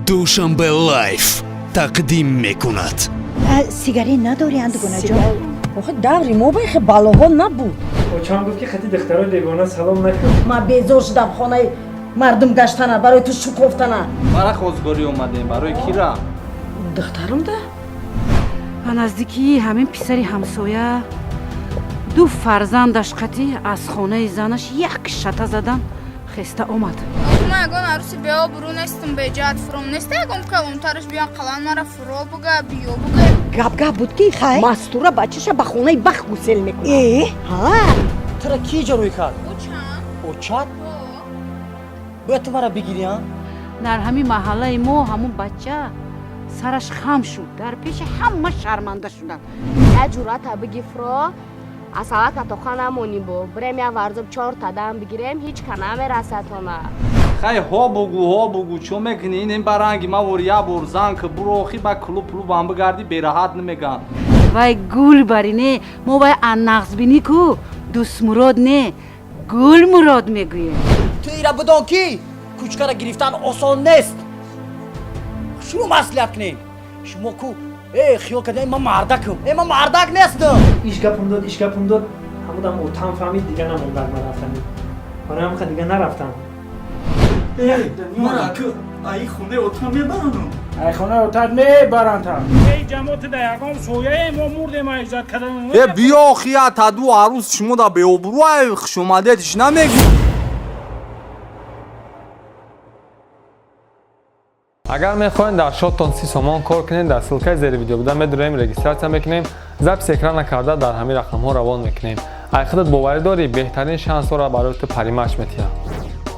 душанбе лайф тақдим мекунад. сигарет надори андгуна ҷон? охе даври мо бехе балоҳо набуд. очам гуфт ки хати духтарои бегона салом накард. ман безор шудам хонаи мардум гаштана барои ту шукофтана. бара хозгорӣ омадем барои кира? духтарумда ба наздикии ҳамин писари ҳамсоя ду фарзандаш қатӣ аз хонаи занаш як шата задан хеста омад. Ма ягон аруси беобрӯ нестум беҷаҳат фуром неста ягон калонтараш биён қалан мара фуро буга биё буга. гап буд ки хай мастура бачаша ба хонаи бах гусел мекунад. ҳа тара ки ҷарои кард? Очам? очад? бояд ту мара бигирӣ а? дар ҳамин маҳаллаи мо ҳамун бача сараш хам шуд дар пеши ҳама шарманда шуданд. Я ҷуръата биги фуро асала катоқа намонӣ бо бирем я варзоб 4 тадам бигирем ҳеҷ ка намерасатона. хай ҳо бугу чо мекунӣ ин баранги ма вор я бор занка бурохи ба клуб пулубам бигарди бераҳат намегам. вай гул барине мо вай аннағзбинӣ ку дустмурод не гул мурод мегӯем. ту ира бидон ки кучкара гирифтан осон нест. шумо маслиҳат кунед. шумо ку хиёл кардем ман мардакам. ман мардак нестам. иш гапам дод ҳамудам отам фаҳмид дига намондад ман рафтани. ман ҳамқа дига нарафтам. мараку ай хонаи отам мебаранам. ай хонаи отам мебарантам. эй ҷамоати да ягон сояе мо мурдем иззат кардан. биё хия таду арӯс шумо да беобрӯай хушомадетиш намегӯ. агар мехоҳед дар шодтон 30 сомон кор кунед дар ссилкаи зери видео буда медурем регистратсия мекунем записи экрана карда дар ҳамин рақамҳо равон мекунем. ай худат боварӣ дорӣ беҳтарин шансҳоро барои ту паримаш метиҳад.